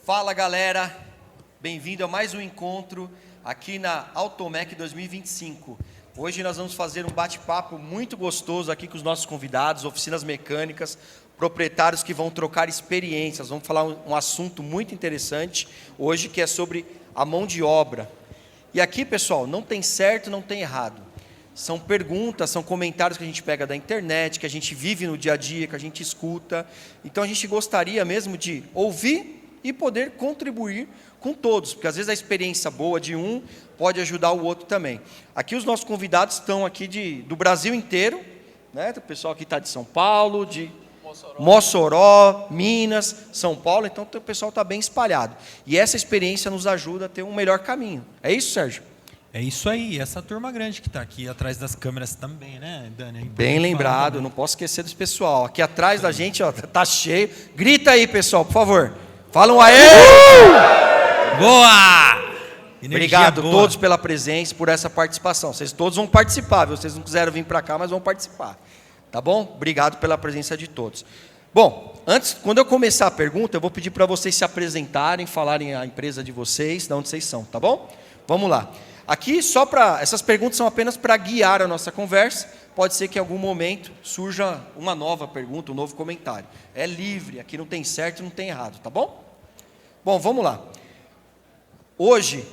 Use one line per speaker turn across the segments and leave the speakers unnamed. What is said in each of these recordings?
Fala galera, bem-vindo a mais um encontro aqui na Automec 2025. Hoje nós vamos fazer um bate-papo muito gostoso aqui com os nossos convidados, oficinas mecânicas, proprietários que vão trocar experiências. Vamos falar um assunto muito interessante hoje que é sobre a mão de obra. E aqui, pessoal, não tem certo, não tem errado. São perguntas, são comentários que a gente pega da internet, que a gente vive no dia a dia, que a gente escuta. Então a gente gostaria mesmo de ouvir e poder contribuir com todos, porque às vezes a experiência boa de um pode ajudar o outro também. Aqui os nossos convidados estão aqui do Brasil inteiro, né? O pessoal aqui está de São Paulo, de Mossoró, Minas, São Paulo, então o pessoal está bem espalhado. E essa experiência nos ajuda a ter um melhor caminho. É isso, Sérgio?
É isso aí, essa turma grande que está aqui atrás das câmeras também, né, Dani?
Bem lembrado, não posso esquecer desse pessoal. Aqui atrás da gente, ó, tá cheio. Grita aí, pessoal, por favor. Falam aê!
Boa!
Obrigado a
boa.
todos pela presença, por essa participação. Vocês todos vão participar, viu? Vocês não quiseram vir para cá, mas vão participar. Tá bom? Obrigado pela presença de todos. Bom, quando eu começar a pergunta, eu vou pedir para vocês se apresentarem, falarem a empresa de vocês, de onde vocês são, tá bom? Vamos lá. Aqui, essas perguntas são apenas para guiar a nossa conversa. Pode ser que em algum momento surja uma nova pergunta, um novo comentário. É livre, aqui não tem certo e não tem errado, tá bom? Bom, vamos lá. Hoje,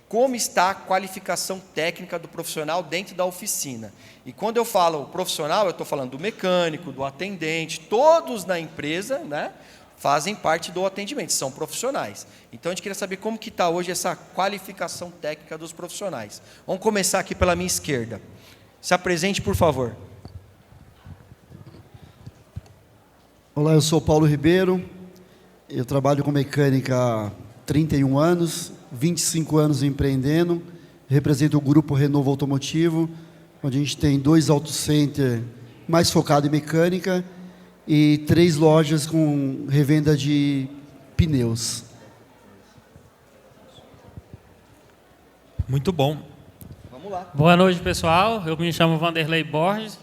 como está a qualificação técnica do profissional dentro da oficina? E quando eu falo profissional, eu estou falando do mecânico, do atendente, todos na empresa, né, fazem parte do atendimento, são profissionais. Então, a gente queria saber como que está hoje essa qualificação técnica dos profissionais. Vamos começar aqui pela minha esquerda. Se apresente, por favor.
Olá, eu sou Paulo Ribeiro, eu trabalho com mecânica há 31 anos, 25 anos empreendendo, represento o grupo Renovo Automotivo, onde a gente tem 2 auto center mais focado em mecânica e 3 lojas com revenda de pneus.
Muito bom.
Vamos lá.
Boa noite, pessoal. Eu me chamo Vanderlei Borges.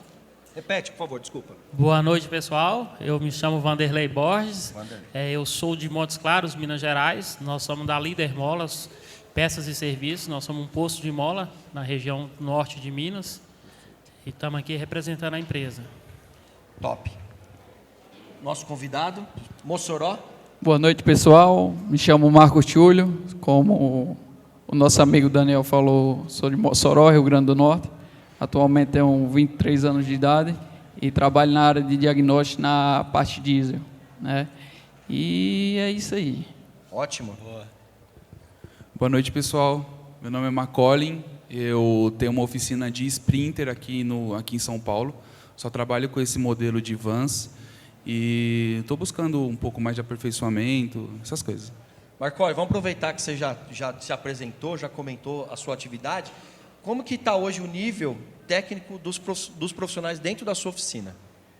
Repete, por favor, desculpa.
Boa noite, pessoal. Eu me chamo Vanderlei Borges. Eu sou de Montes Claros, Minas Gerais. Nós somos da Líder Molas, peças e serviços. Nós somos um posto de mola na região norte de Minas. E estamos aqui representando a empresa.
Top. Nosso convidado, Mossoró.
Boa noite, pessoal. Me chamo Marcos Túlio. Como o nosso amigo Daniel falou, sou de Mossoró, Rio Grande do Norte. Atualmente tenho 23 anos de idade e trabalho na área de diagnóstico na parte diesel, né? E é isso aí.
Ótimo.
Boa noite, pessoal. Meu nome é Macaulay. Eu tenho uma oficina de Sprinter aqui em São Paulo. Só trabalho com esse modelo de vans e estou buscando um pouco mais de aperfeiçoamento, essas coisas.
Marcoli, vamos aproveitar que você já se apresentou, já comentou a sua atividade. Como que está hoje o nível técnico dos profissionais dentro da sua oficina?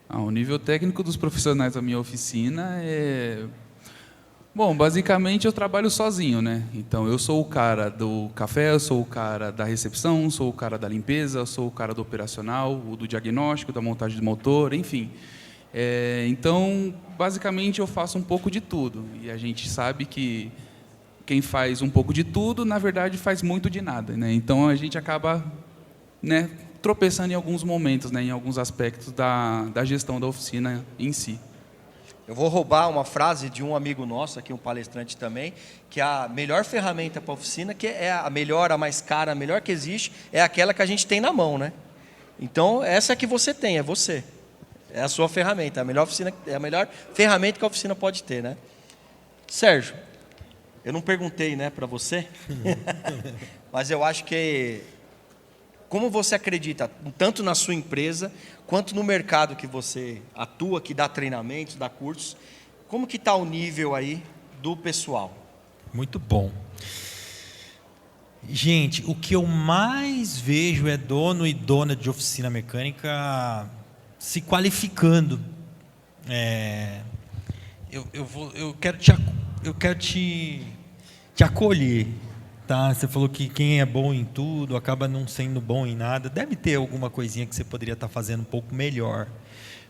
O nível técnico dos profissionais da minha oficina é... Bom, basicamente eu trabalho sozinho, né? Então eu sou o cara do café, eu sou o cara da recepção, sou o cara da limpeza, eu sou o cara do operacional, o do diagnóstico, da montagem do motor, enfim. Então, basicamente eu faço um pouco de tudo. E a gente sabe que quem faz um pouco de tudo, na verdade, faz muito de nada, né? Então, a gente acaba, né, tropeçando em alguns momentos, né, em alguns aspectos da gestão da oficina em si.
Eu vou roubar uma frase de um amigo nosso, aqui um palestrante também, que a melhor ferramenta para a oficina, que é a melhor, a mais cara, a melhor que existe, é aquela que a gente tem na mão, né? Então, essa que você tem, é você. É a sua ferramenta, a melhor ferramenta que a oficina pode ter, né? Sérgio, eu não perguntei, né, para você, mas eu acho que como você acredita, tanto na sua empresa, quanto no mercado que você atua, que dá treinamentos, dá cursos, como que está o nível aí do pessoal?
Muito bom. Gente, o que eu mais vejo é dono e dona de oficina mecânica se qualificando. Eu quero te acolher, tá? Você falou que quem é bom em tudo acaba não sendo bom em nada. Deve ter alguma coisinha que você poderia estar fazendo um pouco melhor.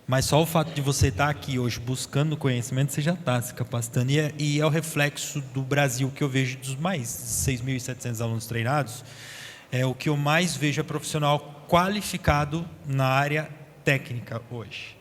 Mas só o fato de você estar aqui hoje buscando conhecimento, você já está se capacitando. E é o reflexo do Brasil que eu vejo dos mais 6.700 alunos treinados. É o que eu mais vejo é profissional qualificado na área técnica hoje.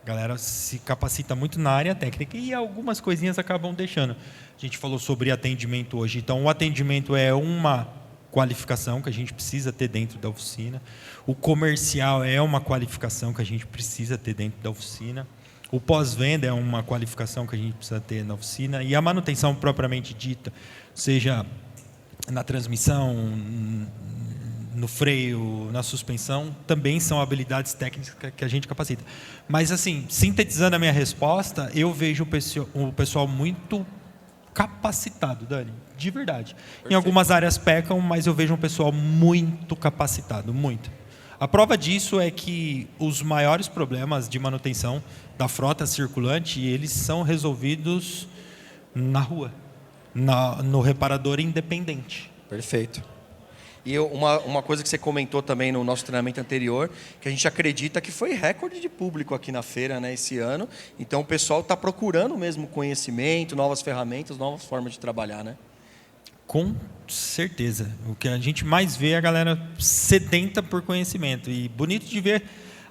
A galera se capacita muito na área técnica e algumas coisinhas acabam deixando. A gente falou sobre atendimento hoje. Então, o atendimento é uma qualificação que a gente precisa ter dentro da oficina. O comercial é uma qualificação que a gente precisa ter dentro da oficina. O pós-venda é uma qualificação que a gente precisa ter na oficina. E a manutenção propriamente dita, seja na transmissão, no freio, na suspensão, também são habilidades técnicas que a gente capacita. Mas, assim, sintetizando a minha resposta, eu vejo o pessoal muito capacitado, Dani, de verdade. Perfeito. Em algumas áreas pecam, mas eu vejo um pessoal muito capacitado, muito. A prova disso é que os maiores problemas de manutenção da frota circulante, eles são resolvidos na rua, no reparador independente.
Perfeito. E uma coisa que você comentou também no nosso treinamento anterior, que a gente acredita que foi recorde de público aqui na feira, né, esse ano. Então, o pessoal está procurando mesmo conhecimento, novas ferramentas, novas formas de trabalhar, né?
Com certeza. O que a gente mais vê é a galera sedenta por conhecimento. E bonito de ver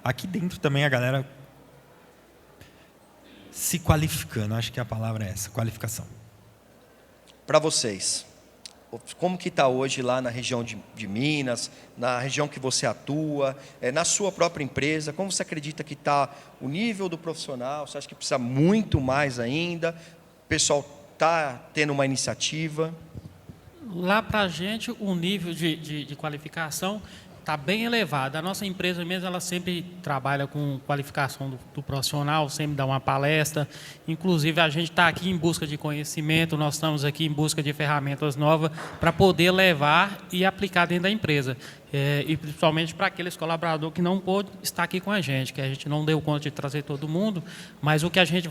aqui dentro também a galera se qualificando. Acho que a palavra é essa, qualificação.
Para vocês, como que está hoje lá na região de Minas, na região que você atua, na sua própria empresa? Como você acredita que está o nível do profissional? Você acha que precisa muito mais ainda? O pessoal está tendo uma iniciativa?
Lá para a gente, o nível de qualificação está bem elevado. A nossa empresa mesmo, ela sempre trabalha com qualificação do profissional, sempre dá uma palestra. Inclusive, a gente está aqui em busca de conhecimento, nós estamos aqui em busca de ferramentas novas para poder levar e aplicar dentro da empresa. E principalmente para aqueles colaboradores que não pôde estar aqui com a gente, que a gente não deu conta de trazer todo mundo, mas o que a gente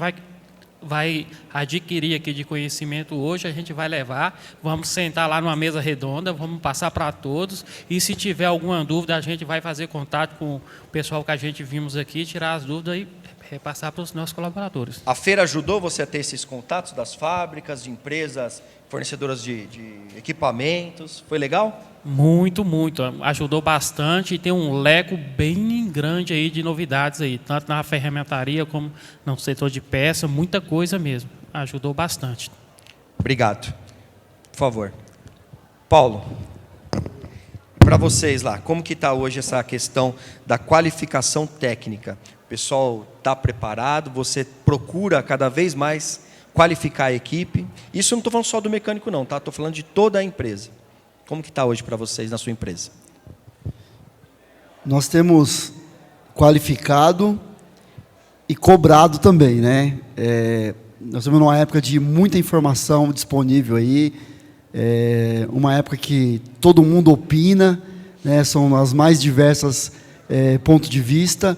vai adquirir aqui de conhecimento hoje, a gente vai levar, vamos sentar lá numa mesa redonda, vamos passar para todos, e se tiver alguma dúvida, a gente vai fazer contato com o pessoal que a gente vimos aqui, tirar as dúvidas e repassar para os nossos colaboradores.
A feira ajudou você a ter esses contatos das fábricas, de empresas fornecedoras de equipamentos? Foi legal?
Muito, muito. Ajudou bastante e tem um leco bem grande aí de novidades aí, tanto na ferramentaria como no setor de peça, muita coisa mesmo. Ajudou bastante.
Obrigado. Por favor. Paulo, para vocês lá, como que está hoje essa questão da qualificação técnica? O pessoal está preparado? Você procura cada vez mais qualificar a equipe? Isso eu não estou falando só do mecânico não, tá? Estou falando de toda a empresa. Como que está hoje para vocês na sua empresa?
Nós temos qualificado e cobrado também, né? Nós estamos numa época de muita informação disponível aí, uma época que todo mundo opina, né? São as mais diversas pontos de vista,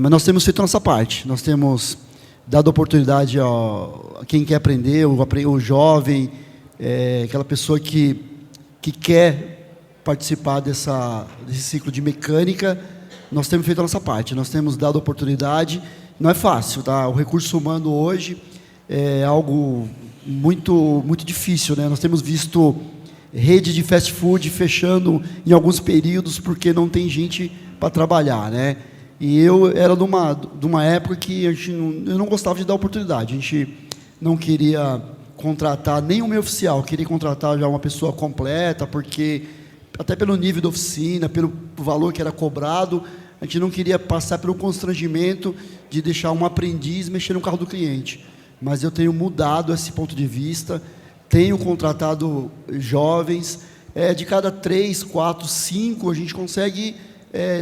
mas nós temos feito a nossa parte. Nós temos dado oportunidade a quem quer aprender, o jovem, aquela pessoa que quer participar desse ciclo de mecânica. Nós temos feito a nossa parte, nós temos dado oportunidade. Não é fácil, tá? O recurso humano hoje é algo muito, muito difícil, né? Nós temos visto rede de fast food fechando em alguns períodos porque não tem gente para trabalhar, né? E eu era de uma época que eu não gostava de dar oportunidade. A gente não queria contratar nem o meu oficial, queria contratar já uma pessoa completa, porque até pelo nível da oficina, pelo valor que era cobrado, a gente não queria passar pelo constrangimento de deixar um aprendiz mexer no carro do cliente. Mas eu tenho mudado esse ponto de vista, tenho contratado jovens, de cada 3, 4, 5, a gente consegue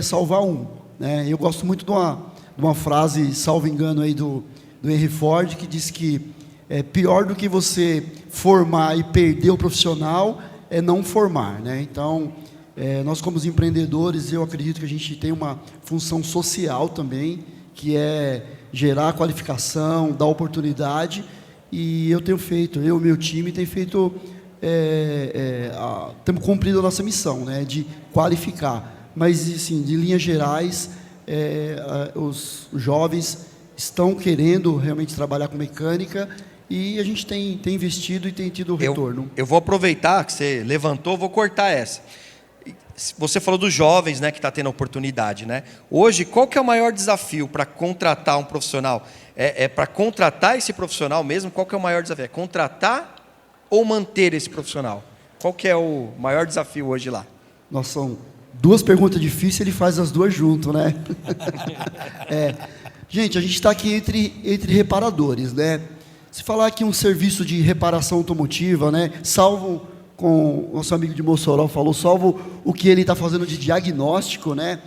salvar um, né? Eu gosto muito de uma frase, salvo engano, aí do Henry Ford, que diz que pior do que você formar e perder o profissional é não formar, né? Então, nós como empreendedores, eu acredito que a gente tem uma função social também, que é gerar qualificação, dar oportunidade, e eu e o meu time tem feito, temos cumprido a nossa missão, né, de qualificar. Mas, assim, de linhas gerais, os jovens estão querendo realmente trabalhar com mecânica e a gente tem investido e tem tido retorno.
Eu vou aproveitar que você levantou, vou cortar essa. Você falou dos jovens, né, que está tendo oportunidade, né? Hoje, qual que é o maior desafio para contratar um profissional? Para contratar esse profissional mesmo, qual que é o maior desafio? É contratar ou manter esse profissional? Qual que é o maior desafio hoje lá?
Nós são duas perguntas difíceis, ele faz as duas junto, né? Gente, a gente está aqui entre reparadores, né? Se falar aqui um serviço de reparação automotiva, né? Salvo, com o nosso amigo de Mossoró falou, salvo o que ele está fazendo de diagnóstico, né?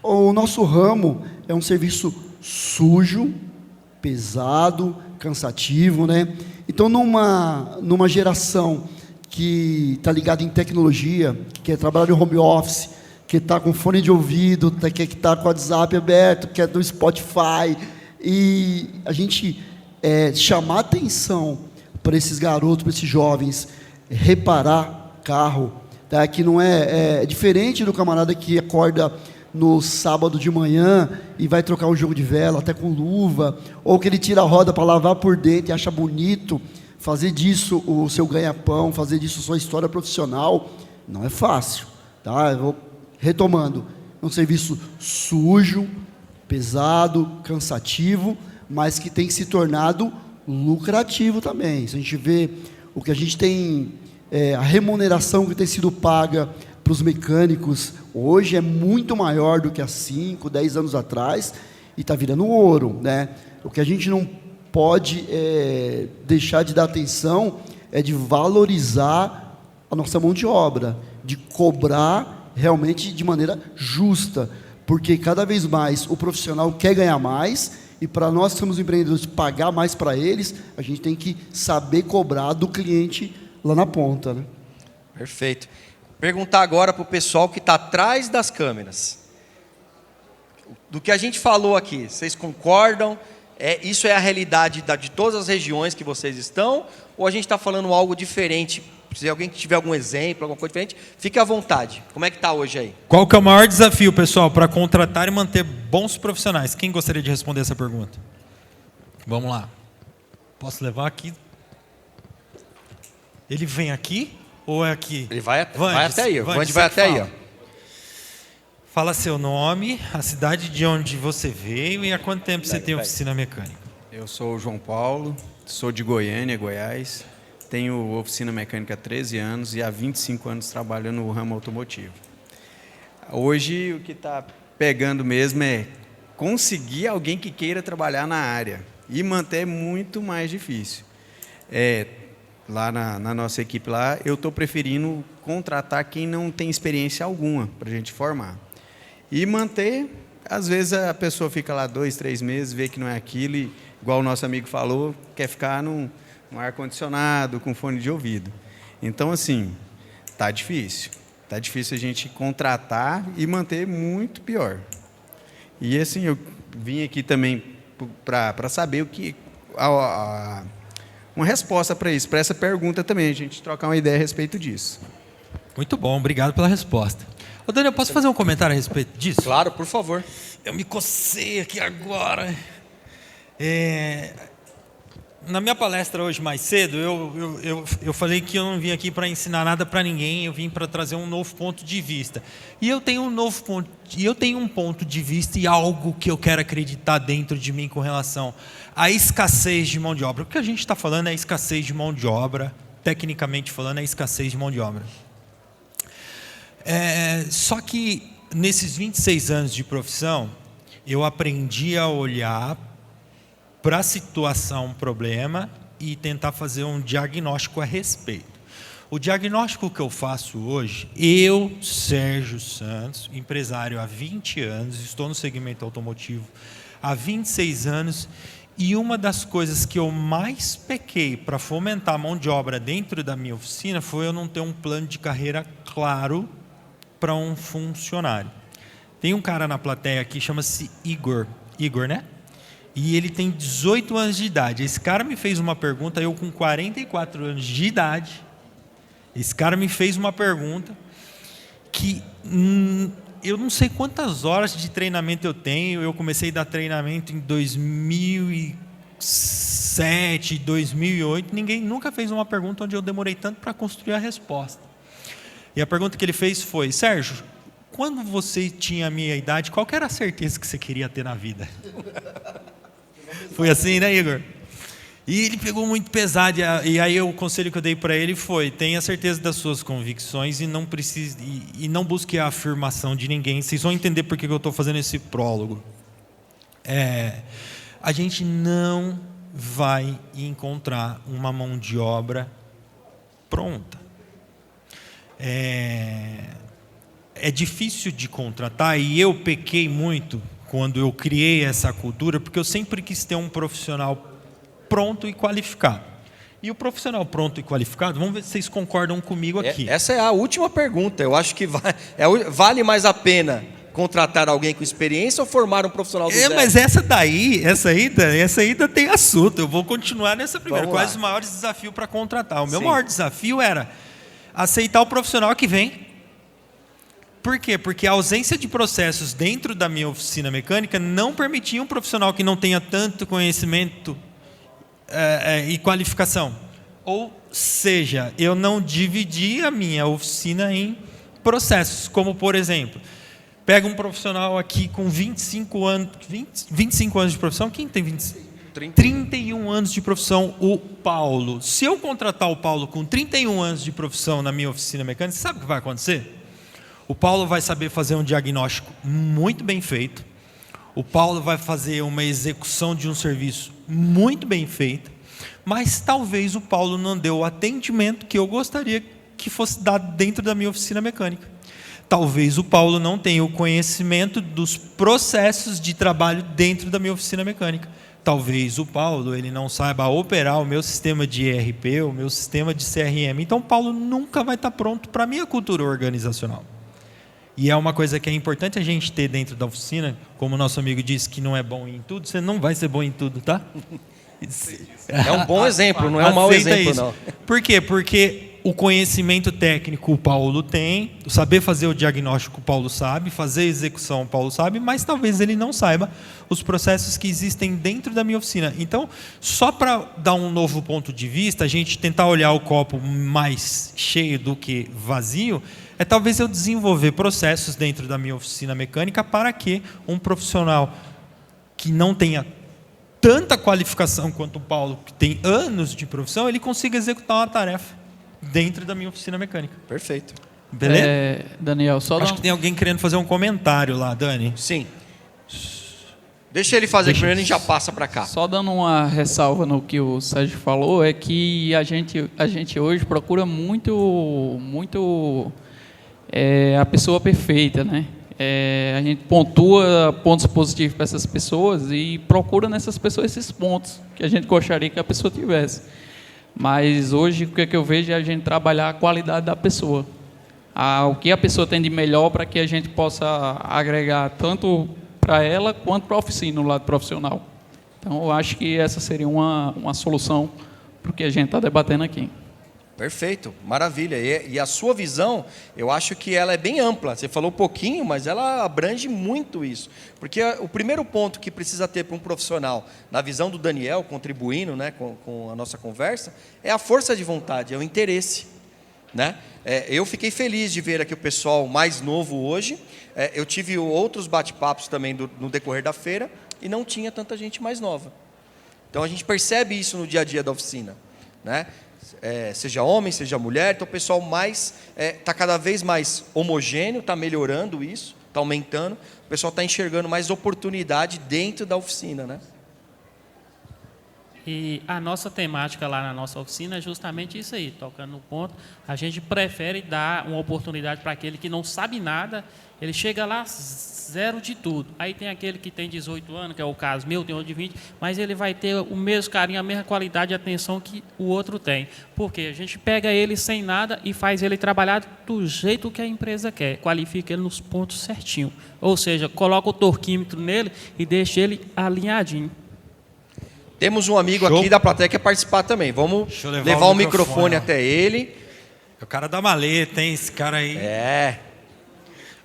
O nosso ramo é um serviço sujo, pesado, cansativo, né? Então, numa geração que está ligada em tecnologia, que quer trabalhar no home office, que está com fone de ouvido, que está com o WhatsApp aberto, que é do Spotify, e a gente chamar atenção para esses garotos, para esses jovens, reparar carro, tá? Que não é diferente do camarada que acorda no sábado de manhã e vai trocar um jogo de vela, até com luva, ou que ele tira a roda para lavar por dentro e acha bonito, fazer disso o seu ganha-pão, fazer disso sua história profissional, não é fácil, tá? Eu vou retomando, é um serviço sujo, pesado, cansativo, mas que tem se tornado lucrativo também. Se a gente vê o que a gente tem, a remuneração que tem sido paga para os mecânicos, hoje é muito maior do que há 5, 10 anos atrás, e está virando ouro, né? O que a gente não pode deixar de dar atenção é de valorizar a nossa mão de obra, de cobrar realmente de maneira justa, porque cada vez mais o profissional quer ganhar mais, e para nós que somos empreendedores pagar mais para eles, a gente tem que saber cobrar do cliente lá na ponta, né?
Perfeito. Perguntar agora para o pessoal que está atrás das câmeras. Do que a gente falou aqui, vocês concordam? Isso é a realidade de todas as regiões que vocês estão? Ou a gente está falando algo diferente? Se alguém tiver algum exemplo, alguma coisa diferente, fique à vontade. Como é que está hoje aí?
Qual que é o maior desafio, pessoal, para contratar e manter bons profissionais? Quem gostaria de responder essa pergunta? Vamos lá. Posso levar aqui? Ele vem aqui ou é aqui?
Ele vai até aí. O
Vandes
vai até aí. Ó.
Fala seu nome, a cidade de onde você veio e há quanto tempo você tem oficina mecânica.
Eu sou o João Paulo, sou de Goiânia, Goiás. Tenho oficina mecânica há 13 anos e há 25 anos trabalho no ramo automotivo. Hoje o que está pegando mesmo é conseguir alguém que queira trabalhar na área e manter é muito mais difícil. Lá na nossa equipe lá, eu estou preferindo contratar quem não tem experiência alguma para a gente formar. E manter, às vezes a pessoa fica lá 2, 3 meses, vê que não é aquilo e, igual o nosso amigo falou, quer ficar num ar-condicionado, com fone de ouvido. Então, assim, tá difícil. Tá difícil a gente contratar e manter muito pior. E, assim, eu vim aqui também para saber o que... uma resposta para isso, para essa pergunta também, a gente trocar uma ideia a respeito disso.
Muito bom, obrigado pela resposta. Ô, Daniel, posso fazer um comentário a respeito disso?
Claro, por favor.
Eu me cocei aqui agora. Na minha palestra hoje mais cedo, eu falei que eu não vim aqui para ensinar nada para ninguém, eu vim para trazer um novo ponto de vista. E eu tenho um ponto de vista e algo que eu quero acreditar dentro de mim com relação à escassez de mão de obra. O que a gente está falando é escassez de mão de obra, tecnicamente falando, é escassez de mão de obra. Só que nesses 26 anos de profissão, eu aprendi a olhar para a situação, problema, e tentar fazer um diagnóstico a respeito. O diagnóstico que eu faço hoje, eu, Sérgio Santos, empresário há 20 anos, estou no segmento automotivo há 26 anos, e uma das coisas que eu mais pequei para fomentar a mão de obra dentro da minha oficina foi eu não ter um plano de carreira claro para um funcionário. Tem um cara na plateia aqui, chama-se Igor, né? E ele tem 18 anos de idade. Esse cara me fez uma pergunta, eu com 44 anos de idade, esse cara me fez uma pergunta que eu não sei quantas horas de treinamento eu tenho. Eu comecei a dar treinamento em 2007, 2008. Ninguém nunca fez uma pergunta onde eu demorei tanto para construir a resposta. E a pergunta que ele fez foi: Sérgio, quando você tinha a minha idade, qual que era a certeza que você queria ter na vida? Foi assim, né, Igor? E ele pegou muito pesado, e aí o conselho que eu dei para ele foi: tenha certeza das suas convicções e não precise, e não busque a afirmação de ninguém. Vocês vão entender por que eu estou fazendo esse prólogo. A gente não vai encontrar uma mão de obra pronta. É difícil de contratar, e eu pequei muito quando eu criei essa cultura, porque eu sempre quis ter um profissional pronto e qualificado. E o profissional pronto e qualificado, vamos ver se vocês concordam comigo aqui.
Essa é a última pergunta. Eu acho que vale mais a pena contratar alguém com experiência ou formar um profissional do zero?
Mas essa aí ainda tem assunto. Eu vou continuar nessa primeira. Quais os maiores desafios para contratar? O meu maior desafio era aceitar o profissional que vem. Por quê? Porque a ausência de processos dentro da minha oficina mecânica não permitia um profissional que não tenha tanto conhecimento e qualificação. Ou seja, eu não dividi a minha oficina em processos, como, por exemplo, pega um profissional aqui com 25 anos de profissão. Quem tem 31 anos de profissão? O Paulo. Se eu contratar o Paulo com 31 anos de profissão na minha oficina mecânica, sabe o que vai acontecer? O Paulo vai saber fazer um diagnóstico muito bem feito. O Paulo vai fazer uma execução de um serviço muito bem feita. Mas talvez o Paulo não deu o atendimento que eu gostaria que fosse dado dentro da minha oficina mecânica. Talvez o Paulo não tenha o conhecimento dos processos de trabalho dentro da minha oficina mecânica. Talvez o Paulo ele não saiba operar o meu sistema de ERP, o meu sistema de CRM. Então, o Paulo nunca vai estar pronto para a minha cultura organizacional. E é uma coisa que é importante a gente ter dentro da oficina. Como o nosso amigo disse que não é bom em tudo, você não vai ser bom em tudo, tá?
É um bom exemplo, não é um mau exemplo, não.
Por quê? Porque o conhecimento técnico o Paulo tem, o saber fazer o diagnóstico o Paulo sabe, fazer a execução o Paulo sabe, mas talvez ele não saiba os processos que existem dentro da minha oficina. Então, só para dar um novo ponto de vista, a gente tentar olhar o copo mais cheio do que vazio, talvez eu desenvolver processos dentro da minha oficina mecânica para que um profissional que não tenha tanta qualificação quanto o Paulo, que tem anos de profissão, ele consiga executar uma tarefa dentro da minha oficina mecânica.
Perfeito.
Beleza?
Daniel,
Acho que tem alguém querendo fazer um comentário lá, Dani.
Sim. Deixa ele fazer primeiro e a gente já passa para cá.
Só dando uma ressalva no que o Sérgio falou, é que a gente hoje procura muito a pessoa perfeita, né? A gente pontua pontos positivos para essas pessoas e procura nessas pessoas esses pontos que a gente gostaria que a pessoa tivesse. Mas hoje o que eu vejo é a gente trabalhar a qualidade da pessoa. O que a pessoa tem de melhor para que a gente possa agregar tanto para ela quanto para a oficina, no lado profissional. Então, eu acho que essa seria uma solução para o que a gente está debatendo aqui.
Perfeito, maravilha. E a sua visão, eu acho que ela é bem ampla. Você falou pouquinho, mas ela abrange muito isso. Porque o primeiro ponto que precisa ter para um profissional, na visão do Daniel, contribuindo, né, com a nossa conversa, é a força de vontade, é o interesse. Né? Eu fiquei feliz de ver aqui o pessoal mais novo hoje. Eu tive outros bate-papos também no decorrer da feira e não tinha tanta gente mais nova. Então a gente percebe isso no dia a dia da oficina, né? Seja homem, seja mulher, então o pessoal está cada vez mais homogêneo, está melhorando isso, está aumentando, o pessoal está enxergando mais oportunidade dentro da oficina, né?
E a nossa temática lá na nossa oficina é justamente isso aí, tocando no ponto. A gente prefere dar uma oportunidade para aquele que não sabe nada, ele chega lá zero de tudo. Aí tem aquele que tem 18 anos, que é o caso meu, tem outro de 20, mas ele vai ter o mesmo carinho, a mesma qualidade de atenção que o outro tem. Porque a gente pega ele sem nada e faz ele trabalhar do jeito que a empresa quer, qualifica ele nos pontos certinho. Ou seja, coloca o torquímetro nele e deixa ele alinhadinho.
Temos um amigo aqui da plateia que quer participar também. Vamos levar o microfone até ele.
É o cara da maleta, hein? Esse cara aí.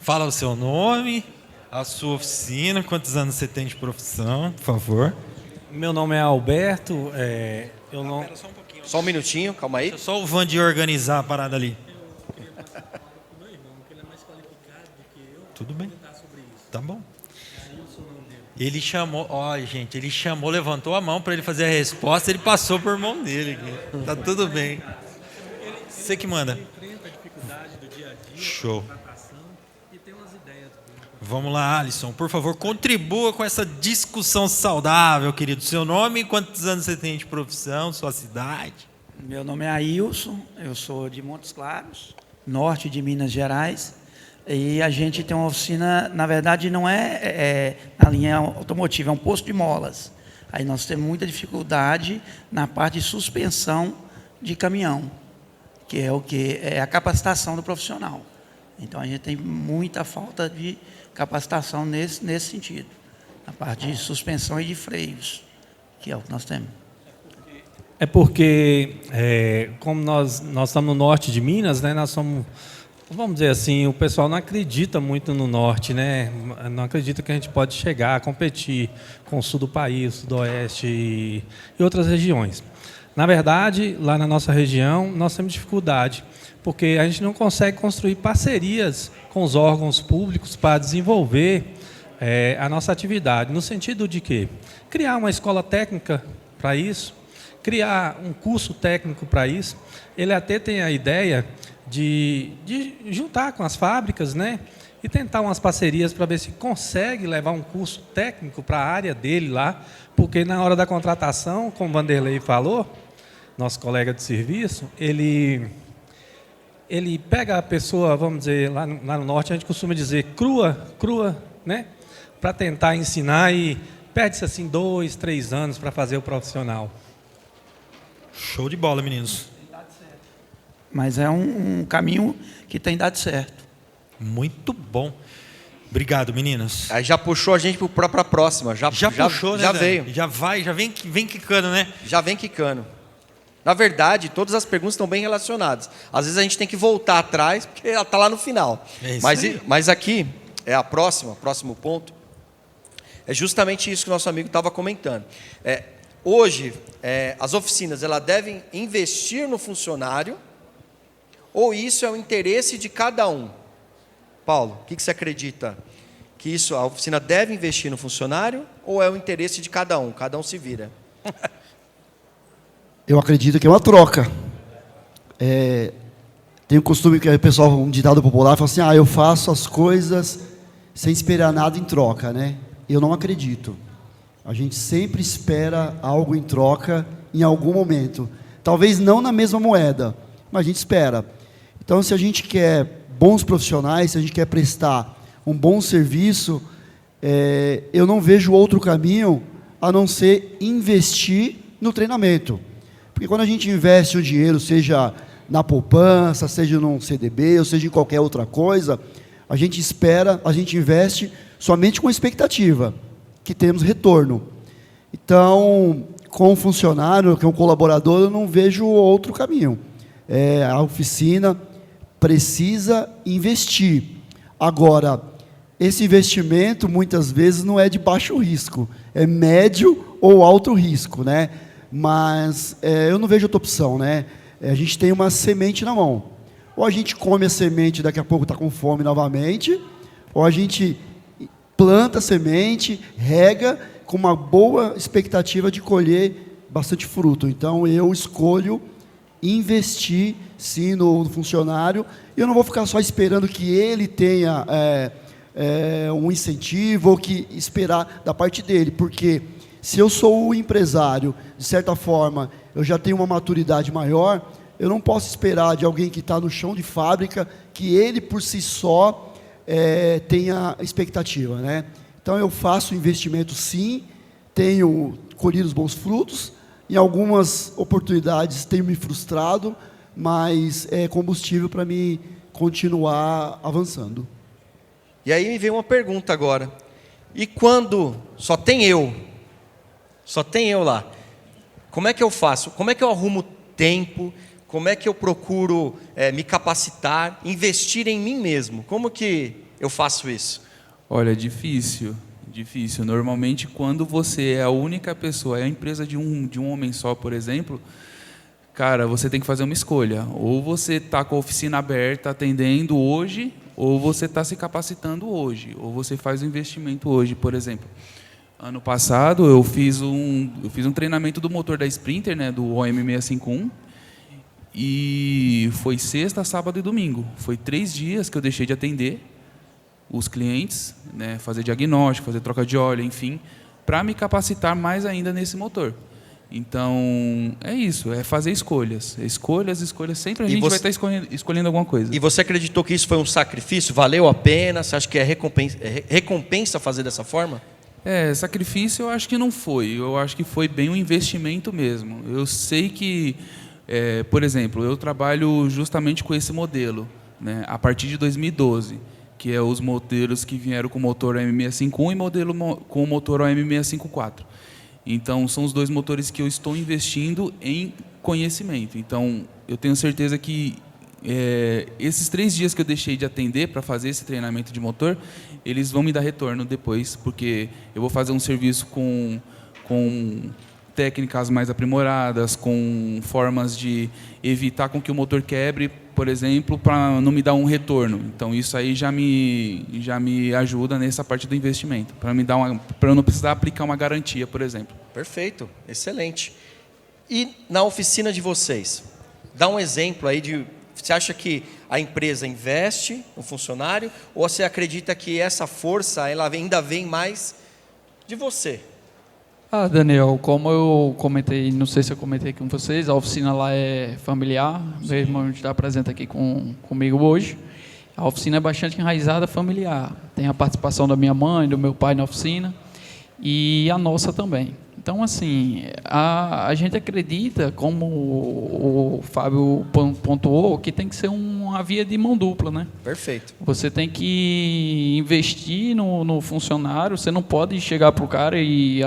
Fala o seu nome, a sua oficina, quantos anos você tem de profissão, por favor.
Meu nome é Alberto, eu não...
Só um minutinho, calma aí.
Deixa só o Vandir organizar a parada ali. Tudo bem. Tá bom. Ele chamou, gente, ele chamou, levantou a mão para ele fazer a resposta, ele passou por mão dele aqui. Tá tudo bem. Você que manda. Show. Vamos lá, Alisson, por favor, contribua com essa discussão saudável, querido. Seu nome, quantos anos você tem de profissão, sua cidade?
Meu nome é Ailson, eu sou de Montes Claros, norte de Minas Gerais, e a gente tem uma oficina, na verdade não é na linha automotiva, é um posto de molas. Aí nós temos muita dificuldade na parte de suspensão de caminhão, que é o que é a capacitação do profissional. Então a gente tem muita falta de capacitação nesse sentido, na parte de suspensão e de freios, que é o que nós temos.
É porque, como nós estamos no norte de Minas, né, nós somos, vamos dizer assim, o pessoal não acredita muito no norte, né? Não acredita que a gente pode chegar a competir com o sul do país, o sudoeste e outras regiões. Na verdade, lá na nossa região, nós temos dificuldade, porque a gente não consegue construir parcerias com os órgãos públicos para desenvolver a nossa atividade, no sentido de que criar uma escola técnica para isso, criar um curso técnico para isso. Ele até tem a ideia de juntar com as fábricas, né, e tentar umas parcerias para ver se consegue levar um curso técnico para a área dele lá, porque na hora da contratação, como o Vanderlei falou, nosso colega de serviço, ele pega a pessoa, vamos dizer, lá no norte a gente costuma dizer crua, né, para tentar ensinar, e perde-se assim 2, 3 anos para fazer o profissional.
Show de bola, meninos.
Mas é um caminho que tem dado certo.
Muito bom. Obrigado, meninos.
Aí já puxou a gente para a próxima. Já
puxou, né?
Já
Dani?
veio.
Já vem quicando, né?
Já vem quicando. Na verdade, todas as perguntas estão bem relacionadas. Às vezes a gente tem que voltar atrás, porque ela está lá no final.
É isso aí.
Mas aqui, próximo ponto, é justamente isso que o nosso amigo estava comentando. Hoje, as oficinas elas devem investir no funcionário, ou isso é o interesse de cada um? Paulo, o que você acredita? Que a oficina deve investir no funcionário, ou é o interesse de cada um? Cada um se vira.
Eu acredito que é uma troca. Tem o costume que o pessoal, um ditado popular, fala assim, eu faço as coisas sem esperar nada em troca, né? Eu não acredito. A gente sempre espera algo em troca em algum momento. Talvez não na mesma moeda, mas a gente espera. Então, se a gente quer bons profissionais, se a gente quer prestar um bom serviço, eu não vejo outro caminho a não ser investir no treinamento. Porque quando a gente investe o dinheiro, seja na poupança, seja num CDB, ou seja em qualquer outra coisa, a gente investe somente com a expectativa que temos retorno. Então, com o funcionário, que é um colaborador, eu não vejo outro caminho. A oficina precisa investir. Agora, esse investimento, muitas vezes, não é de baixo risco, é médio ou alto risco, né? Mas eu não vejo outra opção, né? A gente tem uma semente na mão. Ou a gente come a semente e daqui a pouco está com fome novamente, ou a gente planta a semente, rega, com uma boa expectativa de colher bastante fruto. Então, eu escolho investir, sim, no funcionário. Eu não vou ficar só esperando que ele tenha um incentivo ou que esperar da parte dele, porque se eu sou o empresário, de certa forma, eu já tenho uma maturidade maior, eu não posso esperar de alguém que está no chão de fábrica que ele, por si só, tenha expectativa, né? Então, eu faço investimento, sim, tenho colhido os bons frutos, em algumas oportunidades tenho me frustrado, mas é combustível para me continuar avançando.
E aí me veio uma pergunta agora. E quando só tem eu lá, como é que eu faço? Como é que eu arrumo tempo? Como é que eu procuro me capacitar, investir em mim mesmo? Como que eu faço isso?
Olha, difícil. Normalmente, quando você é a única pessoa, é a empresa de um homem só, por exemplo, cara, você tem que fazer uma escolha. Ou você está com a oficina aberta, atendendo hoje, ou você está se capacitando hoje, ou você faz um investimento hoje, por exemplo. Ano passado, eu fiz um treinamento do motor da Sprinter, né, do OM651, e foi sexta, sábado e domingo. Foi 3 dias que eu deixei de atender os clientes, né, fazer diagnóstico, fazer troca de óleo, enfim, para me capacitar mais ainda nesse motor. Então, é isso, é fazer escolhas. Escolhas, sempre a gente vai estar escolhendo alguma coisa.
E você acreditou que isso foi um sacrifício? Valeu a pena? Você acha que é recompensa fazer dessa forma?
Sacrifício eu acho que não foi. Eu acho que foi bem um investimento mesmo. Eu sei que, por exemplo, eu trabalho justamente com esse modelo, né, a partir de 2012. Que é os modelos que vieram com o motor OM651 e modelo com o motor OM654. Então, são os 2 motores que eu estou investindo em conhecimento. Então, eu tenho certeza que esses 3 dias que eu deixei de atender para fazer esse treinamento de motor, eles vão me dar retorno depois, porque eu vou fazer um serviço com técnicas mais aprimoradas, com formas de evitar com que o motor quebre, por exemplo, para não me dar um retorno. Então, isso aí já me ajuda nessa parte do investimento, para eu não precisar aplicar uma garantia, por exemplo.
Perfeito, excelente. E na oficina de vocês, dá um exemplo aí de... Você acha que a empresa investe no funcionário ou você acredita que essa força ela ainda vem mais de você?
Daniel, como eu comentei, não sei se eu comentei com vocês, a oficina lá é familiar, meu irmão está presente aqui comigo hoje. A oficina é bastante enraizada familiar, tem a participação da minha mãe, do meu pai na oficina e a nossa também. Então, assim, a gente acredita, como o Fábio pontuou, que tem que ser uma via de mão dupla, né?
Perfeito.
Você tem que investir no funcionário, você não pode chegar para o cara e